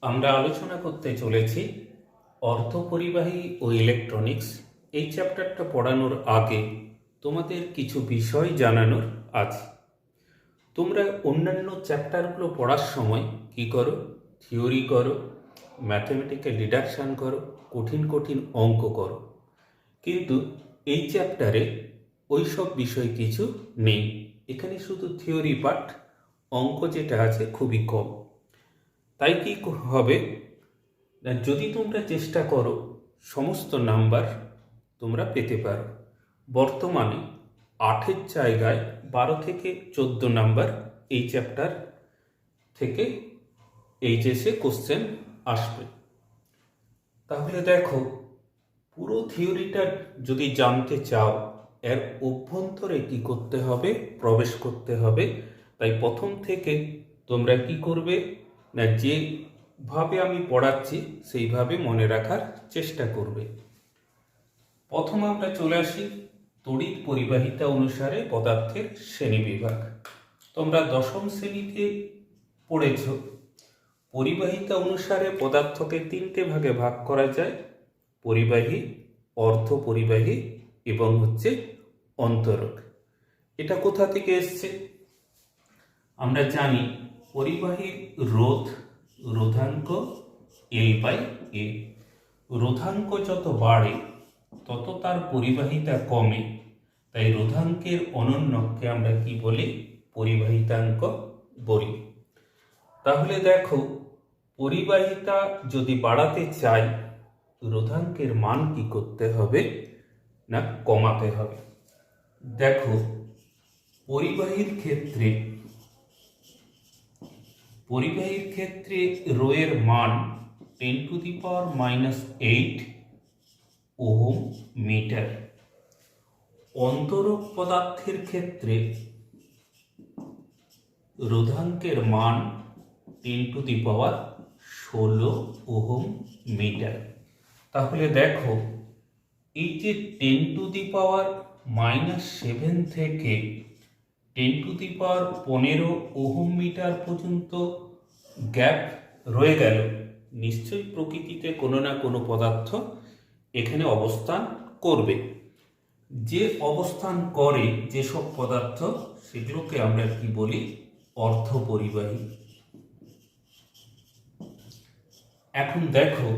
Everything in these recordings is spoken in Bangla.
আমরা আলোচনা করতে চলেছি অর্ধপরিবাহী ও ইলেকট্রনিক্স। এই চ্যাপ্টারটা পড়ানোর আগে তোমাদের কিছু বিষয় জানানোর আছে। তোমরা অন্যান্য চ্যাপ্টারগুলো পড়ার সময় কি করো? থিওরি করো, ম্যাথমেটিক্যাল ডিডাকশান করো, কঠিন কঠিন অঙ্ক করো। কিন্তু এই চ্যাপ্টারে ওই সব বিষয় কিছু নেই। এখানে শুধু থিওরি পার্ট, অঙ্ক যেটা আছে খুবই কম। তাই কি হবে না, যদি তোমরা চেষ্টা করো সমস্ত নাম্বার তোমরা পেতে পারো। বর্তমানে 8-এর জায়গায় 12 থেকে 14 নাম্বার এই চ্যাপ্টার থেকে এইচএসে কোশ্চেন আসবে। তাহলে দেখো, পুরো থিওরিটা যদি জানতে চাও, এর অভ্যন্তরে কি করতে হবে? প্রবেশ করতে হবে। তাই প্রথম থেকে তোমরা কি করবে না, যেভাবে আমি পড়াচ্ছি সেইভাবে মনে রাখার চেষ্টা করবে। প্রথম আমরা চলে আসি তড়িৎ পরিবাহিতা অনুসারে পদার্থের শ্রেণীবিভাগ। তোমরা দশম শ্রেণীতে পড়েছ, পরিবাহিতা অনুসারে পদার্থকে 3টে ভাগে ভাগ করা যায়: পরিবাহী, অর্ধপরিবাহী এবং অন্তরক। এটা কোথা থেকে এসছে? আমরা জানি পরিবাহীর রোধাঙ্ক L/A। রোধাঙ্ক যত বাড়ে তত তার পরিবাহিতা কমে, তাই রোধাঙ্কের অনন্যকে আমরা কি বলি? পরিবাহিতাঙ্ক বলি। তাহলে দেখো, পরিবাহিতা যদি বাড়াতে চাই, রোধাঙ্কের মান কি করতে হবে না কমাতে হবে। দেখো, পরিবাহীর ক্ষেত্রে রো এর মান 10⁻⁸ ওহম মিটার। অন্তরক পদার্থের ক্ষেত্রে রোধাঙ্কের মান 10⁻16 ওহম মিটার। তাহলে দেখো, এই যে 10⁻⁻7 থেকে 10⁻15 ওহম মিটার পর্যন্ত গ্যাপ রয়ে গেল, নিশ্চয়ই প্রকৃতিতে কোনো না কোনো পদার্থ এখানে অবস্থান করবে। যে অবস্থান করে যেসব পদার্থ, সেগুলোকে আমরা কি বলি? অর্ধপরিবাহী। এখন দেখো,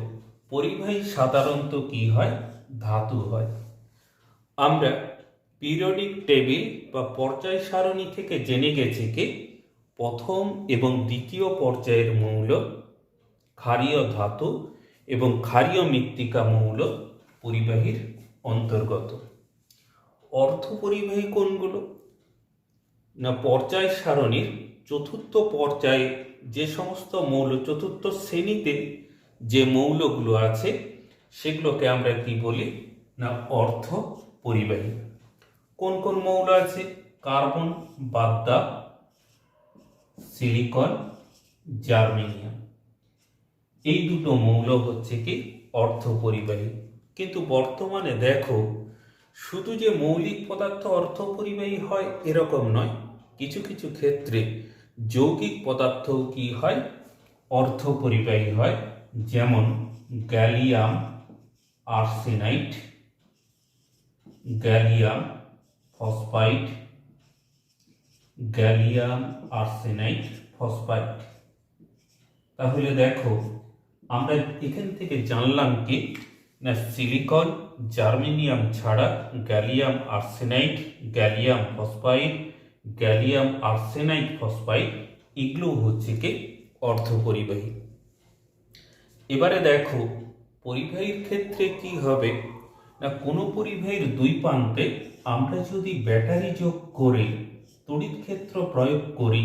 পরিবাহী সাধারণত কি হয়? ধাতু হয়। আমরা পিরিয়ডিক টেবিল বা পর্যায় সারণী থেকে জেনে গেছি কি প্রথম এবং দ্বিতীয় পর্যায়ের মৌল ক্ষারীয় ধাতু এবং ক্ষারীয় মৃত্তিকা মৌল পরিবাহীর অন্তর্গত। অর্ধপরিবাহী কোনগুলো না? পর্যায় সারণীর চতুর্থ পর্যায়ে যে সমস্ত মৌল, চতুর্থ শ্রেণীতে যে মৌলগুলো আছে, সেগুলোকে আমরা কি বলি না? অর্ধপরিবাহী। কোন কোন মৌল আছে? কার্বন, বাদ্দা, সিলিকন, জার্মেনিয়াম। এই দুটো মৌল কি অর্ধপরিবাহী। কিন্তু বর্তমানে দেখো, শুধু যে মৌলিক পদার্থ অর্ধপরিবাহী হয় এরকম নয়, কিছু কিছু ক্ষেত্রে যৌগিক পদার্থও কি হয়? অর্ধপরিবাহী হয়। যেমন gallium arsenide, gallium phosphide, gallium arsenide phosphide. তাহলে দেখো, আমরা এখান থেকে জানলাম কি না, সিলিকন, জার্মেনিয়াম ছাড়া gallium arsenide, gallium phosphide, gallium arsenide phosphide, এগুলো কি অর্ধপরিবাহী। এবারে দেখো, পরিবাহীর ক্ষেত্রে কি হবে না, কোনো পরিবাহীর দুই প্রান্তে আমরা যদি ব্যাটারি যোগ করে তড়িৎ ক্ষেত্র প্রয়োগ করি,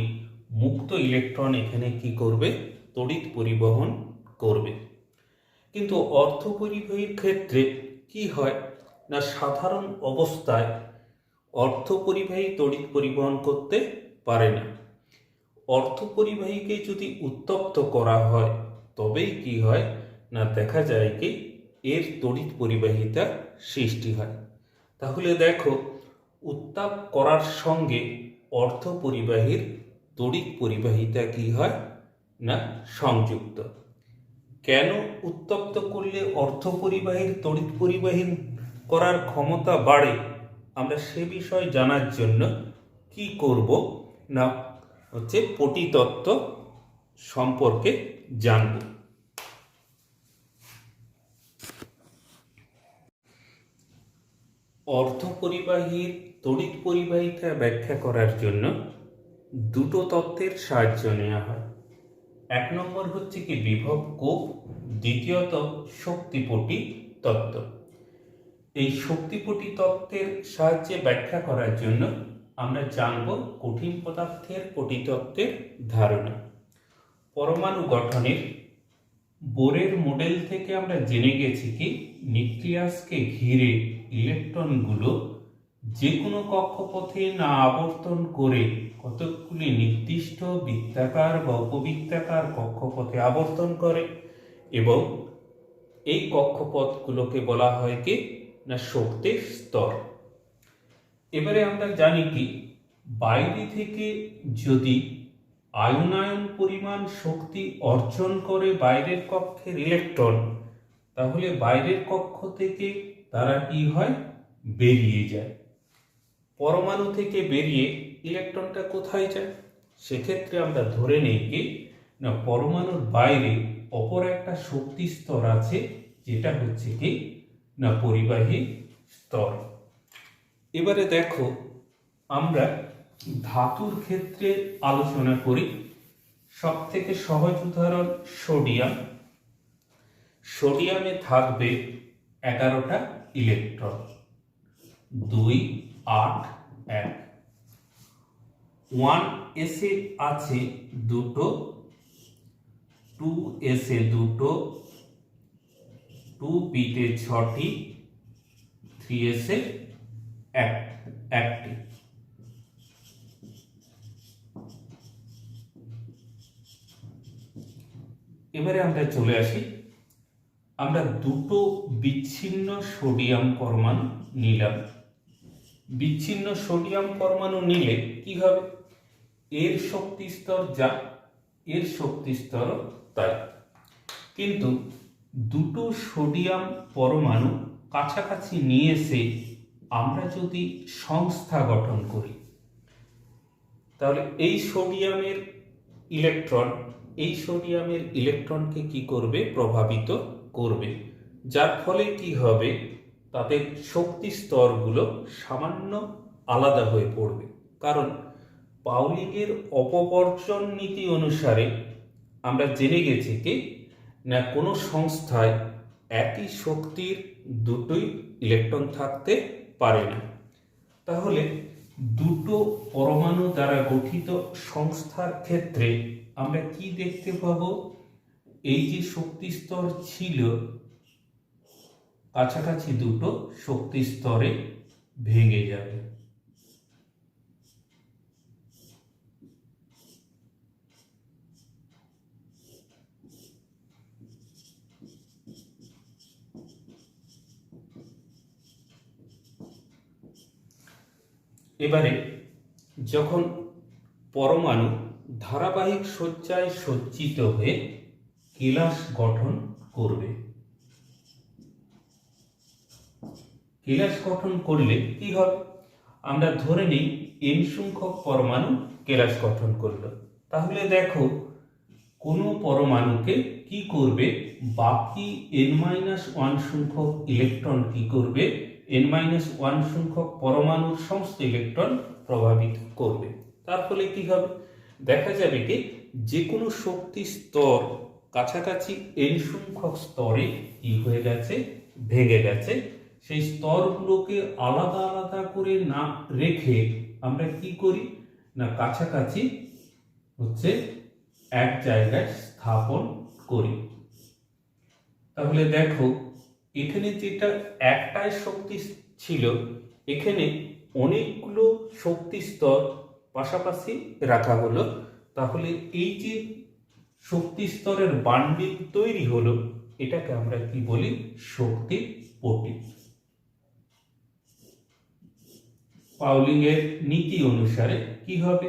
মুক্ত ইলেকট্রন এখানে কি করবে? তড়িৎ পরিবহন করবে। কিন্তু অর্ধপরিবাহীর ক্ষেত্রে কি হয় না, সাধারণ অবস্থায় অর্ধপরিবাহী তড়িৎ পরিবহন করতে পারে না। অর্ধপরিবাহীকে যদি উত্তপ্ত করা হয়, তবেই কি হয় না, দেখা যায় কি এর তড়িৎ পরিবাহিতা সৃষ্টি হয়। তাহলে দেখো, উত্তাপ করার সঙ্গে অর্ধপরিবাহীর তড়িৎ পরিবাহিতা কি হয় না সংযুক্ত। কেন উত্তপ্ত করলে অর্ধপরিবাহীর তড়িৎ পরিবাহী করার ক্ষমতা বাড়ে, আমরা সে বিষয় জানার জন্য কি করব না হচ্ছে পটিতত্ত্ব সম্পর্কে জানব। অর্ধপরিবাহীর তড়িৎ পরিবাহিতা ব্যাখ্যা করার জন্য দুটো তত্ত্বের সাহায্য নেওয়া হয়। এক নম্বর হচ্ছে কি বিভব কোপ, দ্বিতীয়ত শক্তিপটি তত্ত্ব। এই শক্তিপটি তত্ত্বের সাহায্যে ব্যাখ্যা করার জন্য আমরা জানব কঠিন পদার্থের পটিতত্ত্বের ধারণা। পরমাণু গঠনের বোরের মডেল থেকে আমরা জেনে গেছি কি নিউক্লিয়াসকে ঘিরে ইলেকট্রনগুলো যে কোনো কক্ষপথে না আবর্তন করে কতকগুলি নির্দিষ্ট বৃত্তাকার বা উপবৃত্তাকার কক্ষপথে আবর্তন করে এবং এই কক্ষপথগুলোকে বলা হয় কি না শক্তির স্তর। এবারে আমরা জানি কি বাইরে থেকে যদি আয়নায়ন পরিমাণ শক্তি অর্জন করে বাইরের কক্ষের ইলেকট্রন, তাহলে বাইরের কক্ষ থেকে তারা কি হয় বেরিয়ে যায়। পরমাণু থেকে বেরিয়ে ইলেকট্রনটা কোথায় যায়, সেক্ষেত্রে আমরা ধরে নেই কি না পরমাণুর বাইরে অপর একটা শক্তি স্তর আছে, যেটা হচ্ছে কি না পরিবাহী স্তর। এবারে দেখো আমরা ধাতুর ক্ষেত্রে আলোচনা করি। সব থেকে সহজ উদাহরণ সোডিয়াম। সোডিয়ামে থাকবে 11টা ইলেকট্রন, 2 8 1। 1s এ আছে দুটো, 2s এ দুটো, 2p তে 6টি, 3s এ একটি। এবারে আমরা চলে আসি, আমরা দুটো বিচ্ছিন্ন সোডিয়াম পরমাণু নিলাম। বিচ্ছিন্ন সোডিয়াম পরমাণু নিলে কি হবে, এর শক্তি স্তর যা, এর শক্তি স্তর তাই। কিন্তু দুটো সোডিয়াম পরমাণু কাছাকাছি নিয়ে এসে আমরা যদি সংস্থা গঠন করি, তাহলে এই সোডিয়ামের ইলেকট্রনকে কি করবে, প্রভাবিত করবে, যার ফলে কি হবে তাদের শক্তি স্তরগুলো সামান্য আলাদা হয়ে পড়বে। কারণ পাউলিংয়ের অপবর্জন নীতি অনুসারে আমরা জেনে গেছি কি না কোনো সংস্থায় একই শক্তির দুটোই ইলেকট্রন থাকতে পারে না। তাহলে দুটো পরমাণু দ্বারা গঠিত সংস্থার ক্ষেত্রে আমরা কি দেখতে পাবো, এই যে শক্তি স্তর ছিল কাছাকাছি দুটো শক্তি স্তরে ভেঙে যাবে। এবারে যখন পরমাণু ধারাবাহিক সজ্জায় সজ্জিত হয়ে কেলাস গঠন করবে, কেলাস গঠন করলে কি হবে, আমরা ধরে নিই n সংখ্যক পরমাণু কেলাস গঠন করলো। তাহলে দেখো কোনো পরমাণুকে কি করবে, বাকি n-1 সংখ্যক ইলেকট্রন কি করবে, n-1 সংখ্যক পরমাণুর সমস্ত ইলেকট্রন প্রভাবিত করবে। তার ফলে কি হবে, দেখা যাবে কি যে কোনো শক্তি স্তর কাছাকাছি n সংখ্যক স্তরে কি হয়ে গেছে, ভেঙে গেছে। সেই স্তরগুলোকে আলাদা আলাদা করে না রেখে আমরা কি করি না কাছাকাছি হচ্ছে এক জায়গায় স্থাপন করি। তাহলে দেখো এখানে যেটা একটাই শক্তি ছিল, এখানে অনেকগুলো শক্তি স্তর পাশাপাশি রাখা হলো। তাহলে এই যে শক্তি স্তরের বান্ডিল তৈরি হলো, এটাকে আমরা কি বলি, শক্তি পটি। পাউলিংয়ের নীতি অনুসারে কি হবে,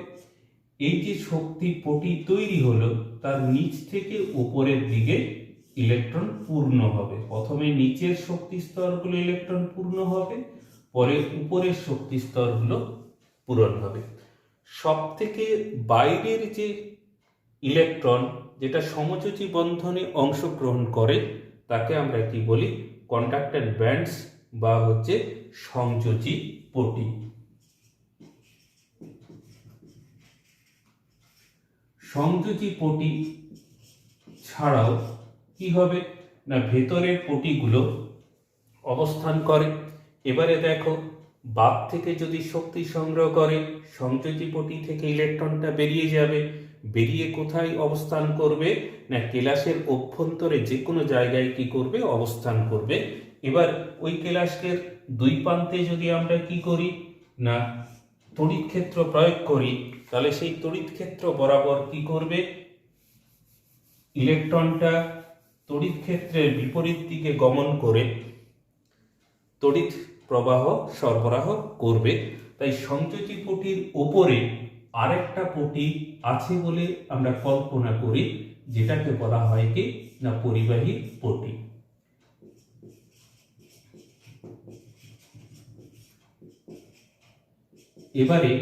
এই যে শক্তি পটি তৈরি হলো তার নিচ থেকে উপরের দিকে ইলেকট্রন পূর্ণ হবে। প্রথমে নিচের শক্তি স্তরগুলো ইলেকট্রন পূর্ণ হবে, পরে উপরের শক্তি স্তরগুলো পূরণ হবে। সব থেকে বাইরের যে ইলেকট্রন যেটা সমযোজী বন্ধনে অংশগ্রহণ করে তাকে আমরা কি বলি? কন্ডাক্টর ব্যান্ডস বা হচ্ছে সংযোজী পটি। সংযোজী পটি ছাড়াও কি হবে না ভেতরের পটিগুলো অবস্থান করে। এবারে দেখো, বাদ থেকে যদি শক্তি সংগ্রহ করে, সংযোজী পটি থেকে ইলেকট্রনটা বেরিয়ে যাবে, বেরিয়ে কোথায় অবস্থান করবে না কেলাসের অভ্যন্তরে যে কোনো জায়গায় কি করবে? অবস্থান করবে। এবার ওই কেলাসের দুই প্রান্তে যদি আমরা কি করি না তড়িৎ ক্ষেত্র প্রয়োগ করি, তাহলে সেই তড়িৎ ক্ষেত্র বরাবর কি করবে? ইলেকট্রনটা তড়িৎ ক্ষেত্রের বিপরীত দিকে গমন করে তড়িৎ প্রবাহ সরবরাহ করবে। তাই সংযোজী পটির উপরে আরেকটা পটি আছে বলে আমরা কল্পনা করি, যেটাকে বলা হয় কি না পরিবাহী পটি। এবারে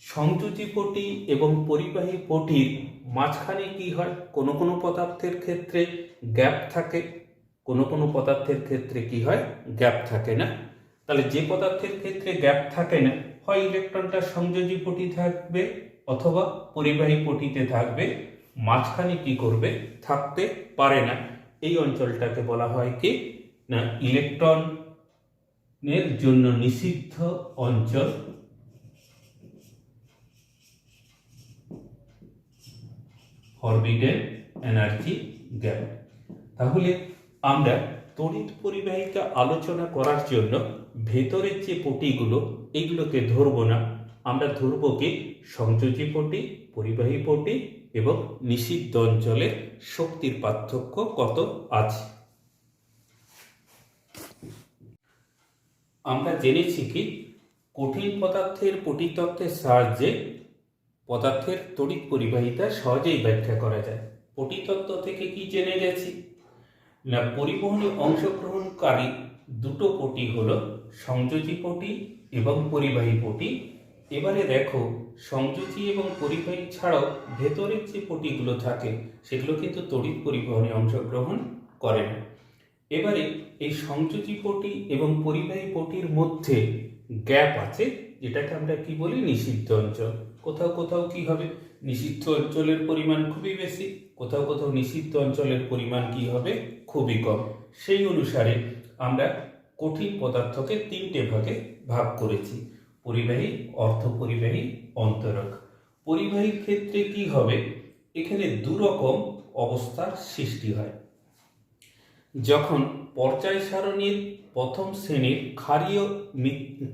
সংযোজী পটি এবং পরিবাহী পটির মাঝখানে কি হয়? কোনো কোনো পদার্থের ক্ষেত্রে গ্যাপ থাকে, কোনো কোনো পদার্থের ক্ষেত্রে কি হয়? গ্যাপ থাকে না। তাহলে যে পদার্থের ক্ষেত্রে গ্যাপ থাকে না, হয় ইলেকট্রনটা সংযোজী পটি থাকবে অথবা পরিবাহী পটিতে থাকবে, মাঝখানে কি করবে? থাকতে পারে না। এই অঞ্চলটাকে বলা হয় কি না ইলেকট্রনের জন্য নিষিদ্ধ অঞ্চল, ফরবিডেন এনার্জি গ্যাপ। তাহলে আমরা তড়িৎ পরিবাহিতা আলোচনা করার জন্য ভেতরের যে পটিগুলো এইগুলোকে ধরবো না, আমরা ধরবো কি সংযোজী পটি, পরিবাহী পটি এবং নিষিদ্ধ অঞ্চলের শক্তির পার্থক্য কত আছে। আমরা জেনেছি কি কঠিন পদার্থের পটিতত্ত্বের সাহায্যে পদার্থের তড়িৎ পরিবাহিতা সহজেই ব্যাখ্যা করা যায়। পটিতত্ত্ব থেকে কি জেনে গেছি না পরিবহনে অংশগ্রহণকারী দুটো পটি হলো সংযোজী পটি এবং পরিবাহী পটি। এবারে দেখো, সংযোজী এবং পরিবাহী ছাড়াও ভেতরের যে পটিগুলো থাকে সেগুলো কিন্তু তড়িৎ পরিবহনে অংশগ্রহণ করে না। এবারে এই সংযোজী পটি এবং পরিবাহী পটির মধ্যে গ্যাপ আছে, যেটাকে আমরা কি বলি? নিষিদ্ধ অঞ্চল। কোথাও কোথাও কি হবে? নিষিদ্ধ অঞ্চলের পরিমাণ খুবই বেশি, কোথাও কোথাও নিষিদ্ধ অঞ্চলের পরিমাণ কি হবে? খুবই কম। সেই অনুসারে আমরা কঠিন পদার্থকে তিনটে ভাগে ভাগ করেছি: পরিবাহী, অর্ধপরিবাহী, অন্তরক। পরিবাহীর ক্ষেত্রে কি হবে? এখানে দুরকম অবস্থার সৃষ্টি হয়। যখন পর্যায় সারণীর প্রথম শ্রেণীর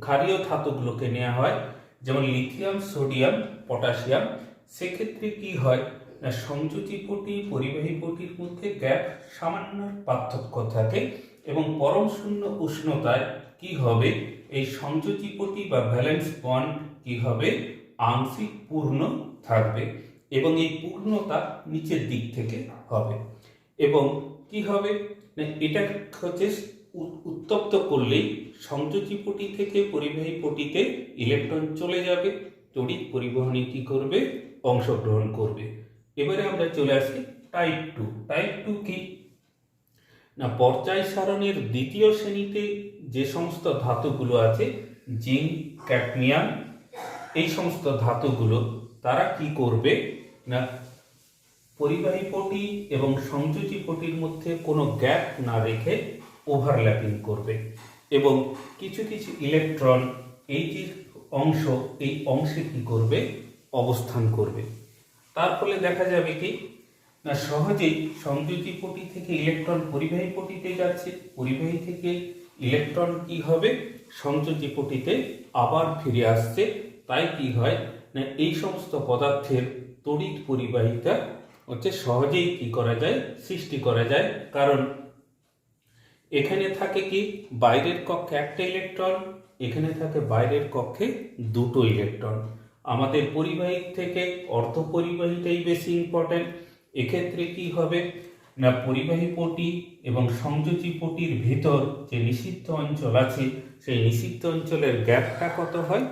ক্ষারীয় ধাতুগুলোকে নেওয়া হয়, যেমন লিথিয়াম, সোডিয়াম, পটাশিয়াম, সেক্ষেত্রে কি হয় না সংযোজী পটি পরিবাহী পটির মধ্যে গ্যাপ সামান্য পার্থক্য থাকে এবং পরম শূন্য উষ্ণতায় কি হবে? এই সংযোজী পটি বা ভ্যালেন্স বন্ড কি হবে? আংশিক পূর্ণ থাকবে এবং এই পূর্ণতা নিচের দিক থেকে হবে এবং কি হবে না এটা হচ্ছে উত্তপ্ত করলেই সংযোজী পটি থেকে পরিবাহী পটিতে ইলেকট্রন চলে যাবে, তড়িৎ পরিবহনে কি করবে? অংশগ্রহণ করবে। এবারে আমরা চলে আসি টাইপ টু। টাইপ টু কি না পর্যায় সারণীর দ্বিতীয় শ্রেণীতে যে সমস্ত ধাতুগুলো আছে, জিঙ্ক, ক্যাডমিয়াম, এই সমস্ত ধাতুগুলো তারা কি করবে না পরিবাহী পটি এবং সংযোজী পটির মধ্যে কোনো গ্যাপ না রেখে ওভারল্যাপিং করবে এবং কিছু কিছু ইলেকট্রন এই যে অংশ, এই অংশে কি করবে? অবস্থান করবে। তার ফলে দেখা যাবে কি না সহজেই সংযোজী পটি থেকে ইলেকট্রন পরিবাহী পটিতে যাচ্ছে, পরিবাহী থেকে ইলেকট্রন কি হবে? সংযোজী পটিতে আবার ফিরে আসছে। তাই কি হয় না এই সমস্ত পদার্থের তড়িৎ পরিবাহিতা হচ্ছে সহজেই কি করা যায়? সৃষ্টি করা যায়। কারণ এখানে থাকে কি বাইরের কক্ষে একটা ইলেকট্রন, এখানে থাকে বাইরের কক্ষে দুটো ইলেকট্রন। আমাদের পরিবাহী থেকে অর্ধপরিবাহীটাই বেশি ইম্পর্টেন্ট। এক্ষেত্রে কি হবে না পরিবাহী পটি এবং সংযোজী পটির ভেতর যে নিষিদ্ধ অঞ্চল আছে সেই নিষিদ্ধ অঞ্চলের গ্যাপটা কত হয়,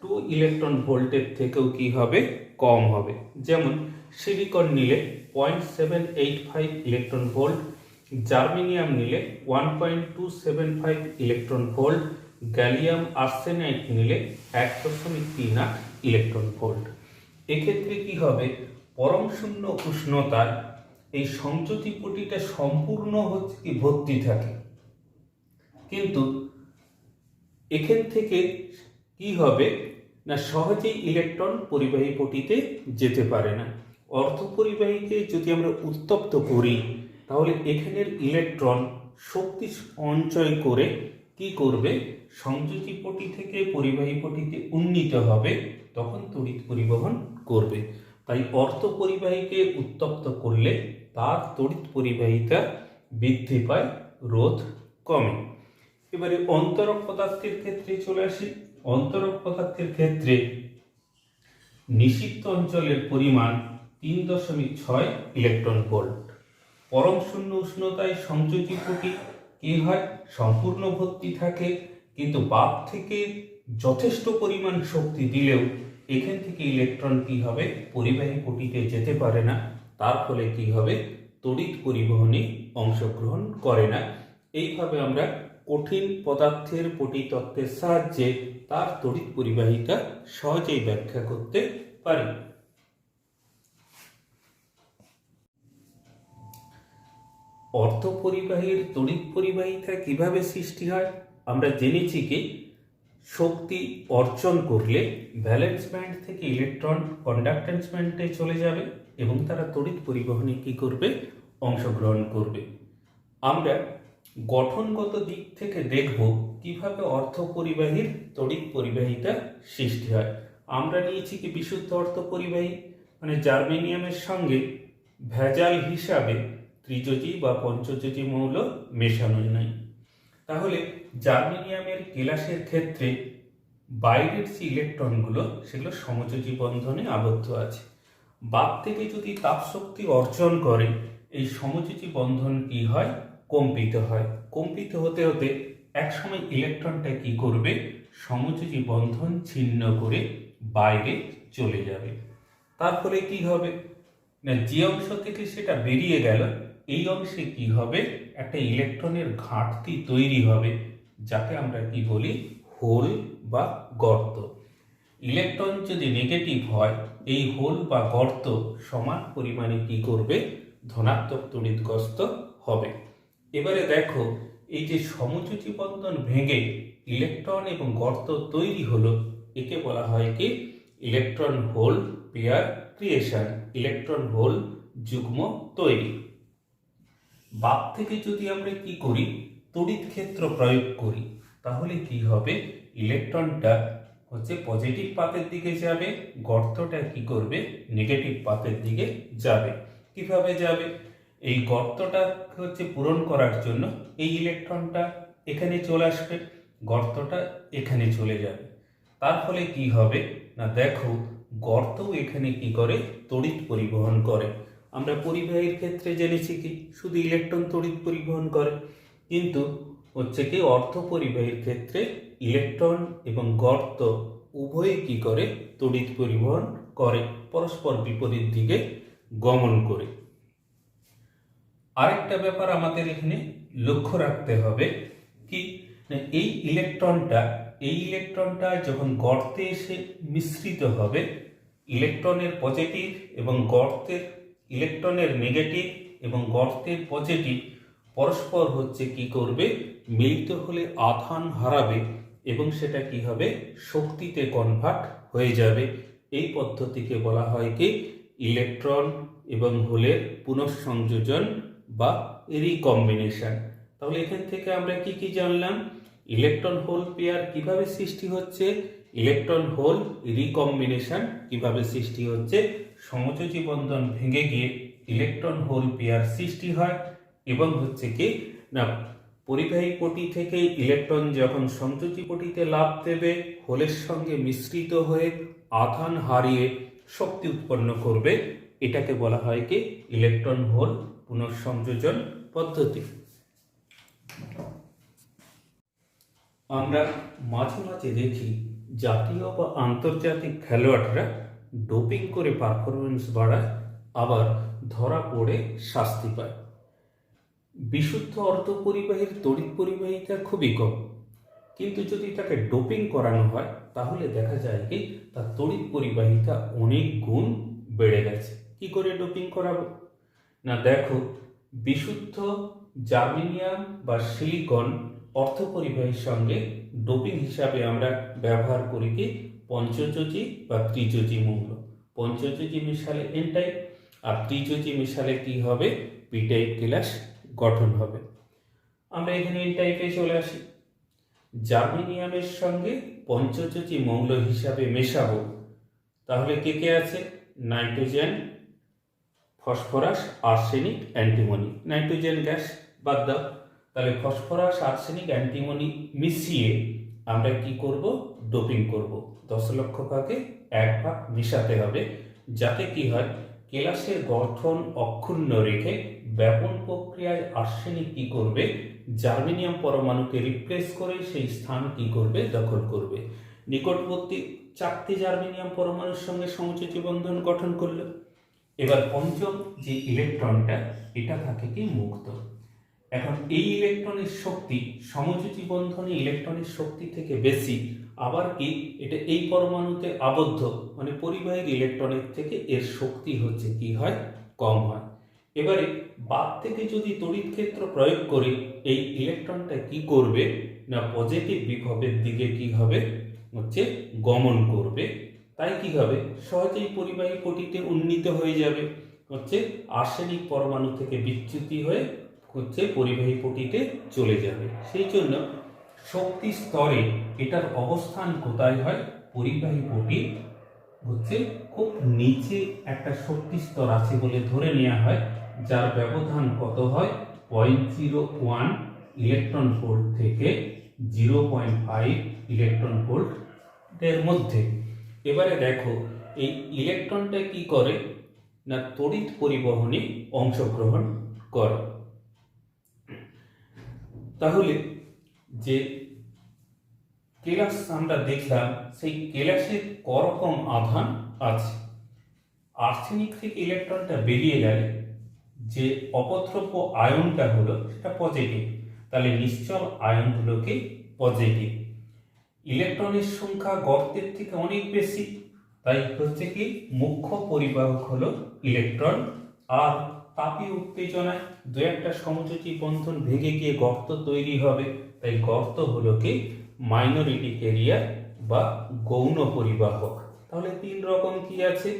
2 ইলেকট্রন ভোল্টের থেকেও কি হবে, কম হবে। যেমন সিলিকন নিলে 0.785 ইলেকট্রন ভোল্ট, জার্মেনিয়াম নিলে 1.275 ইলেকট্রন ভোল্ট, গ্যালিয়াম আর্সেনাইড নিলে 1.38 ইলেকট্রন ভোল্ট। এক্ষেত্রে কি হবে, পরম শূন্য উষ্ণতায় এই সংযোজী পটিটা সম্পূর্ণ হচ্ছে কি ভর্তি থাকে, কিন্তু এখান থেকে কি হবে না সহজেই ইলেকট্রন পরিবাহী পটিতে যেতে পারে না। অর্ধপরিবাহীকে যদি আমরা উত্তপ্ত করি তাহলে এখানের ইলেকট্রন শক্তি সঞ্চয় করে কি করবে, সংযোজী পটি থেকে পরিবাহী পটিতে উন্নীত হবে, তখন তড়িৎ পরিবহন করবে। তাই অর্ধপরিবাহীকে উত্তপ্ত করলে তার তড়িৎ পরিবাহিতা বৃদ্ধি পায়, রোধ কমে। এবারে অন্তরক পদার্থের ক্ষেত্রে চলে আসি। অন্তরক পদার্থের ক্ষেত্রে নিষিদ্ধ অঞ্চলের পরিমাণ 3.6 ইলেকট্রন ভোল্ট। পরম শূন্য উষ্ণতায় সংযোজী পটি কি হয়, সম্পূর্ণ ভর্তি থাকে, কিন্তু বাদ থেকে যথেষ্ট পরিমাণ শক্তি দিলেও এখান থেকে ইলেকট্রন কি হবে, পরিবাহী পটিতে যেতে পারে না, তার ফলে কি হবে, তড়িৎ পরিবহনে অংশগ্রহণ করে না। এইভাবে আমরা কঠিন পদার্থের পটি তত্ত্বের সাহায্যে তার তড়িৎ পরিবাহিতা সহজেই ব্যাখ্যা করতে পারি। অর্ধপরিবাহীর তড়িৎ পরিবাহিতা কিভাবে সৃষ্টি হয়, আমরা জেনেছি কি শক্তি অর্জন করলে ভ্যালেন্স ব্যান্ড থেকে ইলেকট্রন কন্ডাক্টেন্স ব্যান্ডে চলে যাবে এবং তারা তড়িৎ পরিবহনে কি করবে, অংশগ্রহণ করবে। আমরা গঠনগত দিক থেকে দেখব কিভাবে অর্ধপরিবাহীর তড়িৎ পরিবাহিতা সৃষ্টি হয়। আমরা নিয়েছি কি বিশুদ্ধ অর্ধপরিবাহী, মানে জার্মেনিয়ামের সঙ্গে ভেজাল হিসাবে ত্রিযোজী বা পঞ্চযোজী মৌল মেশানো নাই। তাহলে জার্মেনিয়ামের কেলাসের ক্ষেত্রে বাইরের যে ইলেকট্রনগুলো সেগুলো সমযোজী বন্ধনে আবদ্ধ আছে। বাদ থেকে যদি তাপশক্তি অর্জন করে এই সমযোজী বন্ধন কি হয়, কম্পিত হয়। কম্পিত হতে হতে একসময় ইলেকট্রনটা কি করবে, সমযোজী বন্ধন ছিন্ন করে বাইরে চলে যাবে। তার ফলে কি হবে না, যে অংশ থেকে সেটা বেরিয়ে গেল এই অংশে কি হবে, একটা ইলেকট্রনের ঘাটতি তৈরি হবে, যাকে আমরা কি বলি, হোল বা গর্ত। ইলেকট্রন যদি নেগেটিভ হয় এই হোল বা গর্ত সমান পরিমাণে কি করবে, ধনাত্মক তড়িৎগ্রস্ত হবে। এবারে দেখো এই যে সমযোজী বন্ধন ভেঙে ইলেকট্রন এবং গর্ত তৈরি হলো, একে বলা হয় কি electron whole pair creation, electron whole যুগ্ম তৈরি। বাদ থেকে যদি আমরা কি করি, তড়িৎ ক্ষেত্র প্রয়োগ করি, তাহলে কি হবে, ইলেকট্রনটা হচ্ছে পজিটিভ পাতের দিকে যাবে, গর্তটা কি করবে, নেগেটিভ পাতের দিকে যাবে। কিভাবে যাবে, এই গর্তটা হচ্ছে পূরণ করার জন্য এই ইলেকট্রনটা এখানে চলে আসবে, গর্তটা এখানে চলে যাবে। তার ফলে কি হবে না, দেখো গর্তও এখানে কি করে, তড়িৎ পরিবহন করে। আমরা পরিবাহীর ক্ষেত্রে জেনেছি কি শুধু ইলেকট্রন তড়িৎ পরিবহন করে, কিন্তু হচ্ছে কি অর্ধপরিবাহীর ক্ষেত্রে ইলেকট্রন এবং গর্ত উভয়ে কি করে, তড়িৎ পরিবহন করে, পরস্পর বিপরীত দিকে গমন করে। আরেকটা ব্যাপার আমাদের এখানে লক্ষ্য রাখতে হবে কি, এই ইলেকট্রনটা যখন গর্তে এসে মিশ্রিত হবে, ইলেকট্রনের পজিটিভ এবং গর্তের ইলেকট্রনের নেগেটিভ এবং গর্তের পজিটিভ পরস্পর হচ্ছে কি করবে, মিলিত হলে আধান হারাবে এবং সেটা কি হবে, শক্তিতে কনভার্ট হয়ে যাবে। এই পদ্ধতিকে বলা হয় কি ইলেকট্রন এবং হোলের পুনঃসংযোজন বা রিকম্বিনেশন। তাহলে এখান থেকে আমরা কি কি জানলাম, ইলেকট্রন হোল পেয়ার কিভাবে সৃষ্টি হচ্ছে, ইলেকট্রন হোল রিকম্বিনেশন কিভাবে সৃষ্টি হচ্ছে, সমযোজী বন্ধন ভেঙে গিয়ে ইলেকট্রন হোল পেয়ার সৃষ্টি হয়, এবং হচ্ছে কি না পরিবাহী পটি থেকে ইলেকট্রন যখন সংযোজী পটিতে লাফ দেবে, হোলের সঙ্গে মিশ্রিত হয়ে আধান হারিয়ে শক্তি উৎপন্ন করবে, এটাকে বলা হয় কি ইলেকট্রন হোল পুনঃসংযোজন পদ্ধতি। আমরা মাঝে মাঝে দেখি জাতীয় বা আন্তর্জাতিক খেলোয়াড়রা ডোপিং করে পারফরমেন্স বাড়ায়, আবার ধরা পড়ে শাস্তি পায়। বিশুদ্ধ অর্ধপরিবাহীর তড়িৎ পরিবাহিতা খুবই কম, কিন্তু যদি তাকে ডোপিং করানো হয় তাহলে দেখা যায় কি তার তড়িৎ পরিবাহিতা অনেক গুণ বেড়ে গেছে। কি করে ডোপিং করাবো না, দেখো বিশুদ্ধ জার্মেনিয়াম বা সিলিকন অর্ধপরিবাহীর সঙ্গে ডোপিং হিসাবে আমরা ব্যবহার করি কি পঞ্চযোজী বা ত্রিযোজী মৌল। পঞ্চযোজী মেশালে এন টাইপ, আর ত্রিযোজী মেশালে কি হবে পি টাইপ কেলাস গঠন হবে। আমরা এখানে এন টাইপে চলে আসি। জার্মেনিয়ামের সঙ্গে পঞ্চযোজী মৌল হিসাবে মেশাবো, তাহলে কে কে আছে nitrogen, phosphorus, arsenic, antimony. Nitrogen gas বাদ দাও, তাহলে ফসফরাস, আর্সেনিক, অ্যান্টিমনি মিশিয়ে আমরা কি করব ডোপিং করব। 10 লক্ষ ভাগে 1 ভাগ মিশাতে হবে, যাতে কি হয় কেলাসের গঠন অক্ষুণ্ণ রেখে ব্যাপন প্রক্রিয়ায় আর্সেনিক কি করবে জার্মেনিয়াম পরমাণুকে রিপ্লেস করে সেই স্থান কি করবে দখল করবে। নিকটবর্তী 4টি জার্মেনিয়াম পরমাণুর সঙ্গে সমযোজী বন্ধন গঠন করলো। এবার পঞ্চম যে ইলেকট্রনটা এটা থাকে কি মুক্ত। এখন এই ইলেকট্রনের শক্তি সমযোজী বন্ধনে ইলেকট্রনের শক্তি থেকে বেশি, আবার কি এটা এই পরমাণুতে আবদ্ধ মানে পরিবাহীর ইলেকট্রনের থেকে এর শক্তি হচ্ছে কি হয় কম হয়। এবারে বাদ থেকে যদি তড়িৎ ক্ষেত্র প্রয়োগ করি এই ইলেকট্রনটা কি করবে না পজিটিভ বিভবের দিকে কি হবে হচ্ছে গমন করবে। তাই কি হবে সহজেই পরিবাহী পটিতে উন্নীত হয়ে যাবে, হচ্ছে আর্সেনিক পরমাণু থেকে বিচ্যুতি হয়ে হচ্ছে পরিবাহী পটিতে চলে যাবে। সেই জন্য শক্তি স্তরে এটার অবস্থান কোথায় হয় পরিবাহী পটি হচ্ছে খুব নিচে একটা শক্তি স্তর আছে বলে ধরে নেওয়া হয়, যার ব্যবধান কত হয় 0.01 ইলেকট্রন ভোল্ট থেকে 0.5 ইলেকট্রন ভোল্ট এর মধ্যে। এবারে দেখো এই ইলেকট্রনটা কি করে না তড়িৎ পরিবহনে অংশগ্রহণ করে। তাহলে যে কেলাস আমরা দেখলাম সেই কেলাসের করকম আধান আছে। আর্সেনিক থেকে ইলেকট্রনটা বেরিয়ে গেলে যে অপদ্রব্য আয়নটা হলো সেটা পজিটিভ, তাহলে নিশ্চল আয়নগুলোকে পজিটিভ। ইলেকট্রনের সংখ্যা গর্তের থেকে অনেক বেশি, তাই হচ্ছে কি মুখ্য পরিবাহক হলো ইলেকট্রন। আর তাপীয় উত্তেজনায় দু একটা সমযোজী বন্ধন ভেঙে গিয়ে গর্ত তৈরি হবে, তাই গর্ত হলো কি মাইনরিটি ক্যারিয়ার বা গৌণ পরিবাহক। তাহলে 3 রকম কি আছে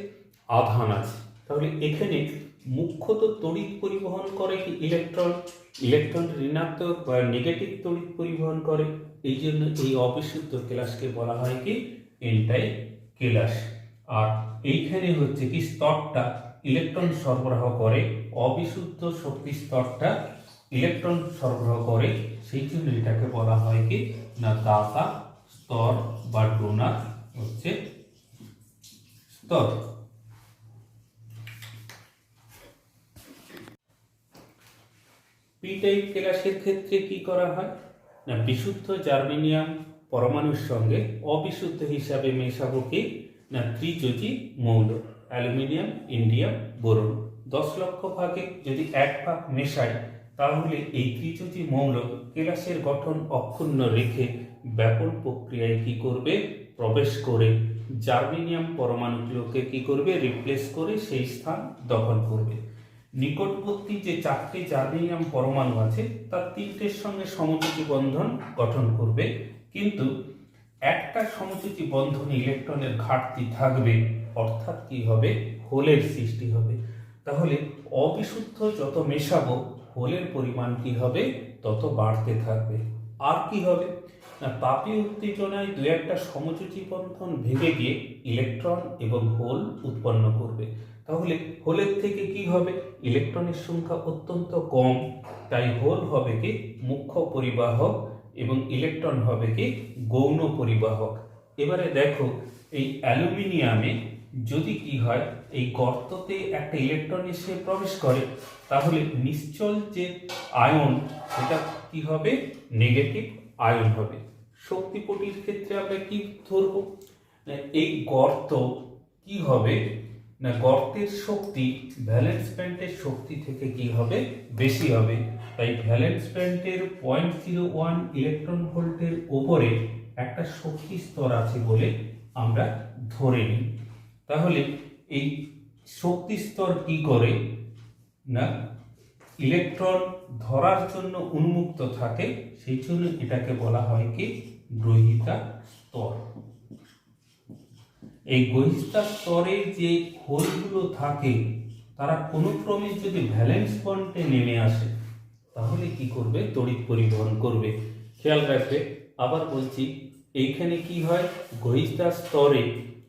আধান আছে। তাহলে এখানে মুখ্যত তড়িৎ পরিবহন করে কি ইলেকট্রন, ইলেকট্রন ঋণাত্মক বা নেগেটিভ তড়িৎ পরিবহন করে। এই জন্য এই অবিশুদ্ধ কেলাসকে বলা হয় কি এন টাইপ কেলাস। আর এইখানে হচ্ছে কি স্তরটা ইলেকট্রন সরবরাহ করে, অবিশুদ্ধ শক্তি স্তরটা ইলেকট্রন সরবরাহ করে, সেই জন্য এটাকে বলা হয় কি না দাতা স্তর বা ডোনার হচ্ছে স্তর। পি টাইপ কেলাসের ক্ষেত্রে কি করা হয় না বিশুদ্ধ জার্মেনিয়াম পরমাণুর সঙ্গে অবিশুদ্ধ হিসাবে মেশাবো কি না ত্রিযোজী মৌল অ্যালুমিনিয়াম, ইন্ডিয়াম, বোরন। 10 লক্ষ ভাগে যদি 1 ভাগ মেশাই তাহলে এই ত্রিযোজী মৌল কেলাসের গঠন অক্ষুণ্ণ রেখে ব্যাপন প্রক্রিয়ায় কি করবে প্রবেশ করে জার্মেনিয়াম পরমাণুগুলোকে কি করবে রিপ্লেস করে সেই স্থান দখল করবে। নিকটবর্তী যে 4টি জার্মেনিয়াম পরমাণু আছে তার 3টের সঙ্গে সমযোজী বন্ধন গঠন করবে, কিন্তু একটা সমযোজী বন্ধনে ইলেকট্রনের ঘাটতি থাকবে, অর্থাৎ কি হবে হোলের সৃষ্টি হবে। তাহলে অবিশুদ্ধ যত মেশাবো হোলের পরিমাণ কি হবে তত বাড়তে থাকবে। আর কি হবে না তাপীয় উত্তেজনায় দু একটা সমযোজী বন্ধন ভেঙে গিয়ে ইলেকট্রন এবং হোল উৎপন্ন করবে। তাহলে হোলের থেকে কি হবে ইলেকট্রনের সংখ্যা অত্যন্ত কম, তাই হোল হবে কি মুখ্য পরিবাহক এবং ইলেকট্রন হবে কি গৌণ পরিবাহক। এবারে দেখো এই অ্যালুমিনিয়ামে যদি কি হয় এই গর্ততে একটা ইলেকট্রন এসে প্রবেশ করে, তাহলে নিশ্চল যে আয়ন সেটা কি হবে, নেগেটিভ আয়ন হবে। শক্তিপটির ক্ষেত্রে আমরা কি ধরব, এই গর্ত কি হবে না, গর্তের শক্তি ভ্যালেন্স ব্যান্ডের শক্তি থেকে কি হবে, বেশি হবে। তাই ভ্যালেন্স ব্যান্ডের 0.01 ইলেকট্রন ভোল্টের উপরে একটা শক্তি স্তর আছে বলে আমরা ধরে নিই। তাহলে এই শক্তি স্তর কি করে না, ইলেকট্রন ধরার জন্য উন্মুক্ত থাকে, সেই জন্য এটাকে বলা হয় কি, গ্রহিতা স্তর। এই গ্রহিতা স্তরে যে হোলগুলো থাকে তারা কোনো ক্রমে যদি ভ্যালেন্স বন্ডে নেমে আসে তাহলে কি করবে, তড়িৎ পরিবহন করবে। খেয়াল রাখবে, আবার বলছি, এইখানে কি হয়, গ্রহিতা স্তরে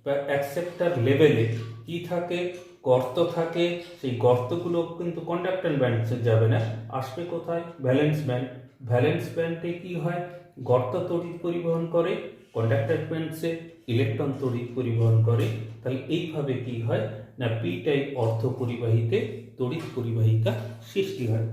বা অ্যাকসেপ্টার লেভেলে কি থাকে, গর্ত থাকে। সেই গর্তগুলো কিন্তু কন্ডাক্টর ব্যান্ডে যাবে না, আসবে কোথায়, ভ্যালেন্স ব্যান্ড। ভ্যালেন্স ব্যান্ডে কি হয়, গর্ত তড়িৎ পরিবহন করে, কন্ডাক্টর ব্যান্ডে ইলেকট্রন তড়িৎ পরিবহন করে। তাহলে এইভাবে কি হয় না, পি টাইপ অর্ধ পরিবাহীতে তড়িৎ পরিবাহিতা সৃষ্টি হয়।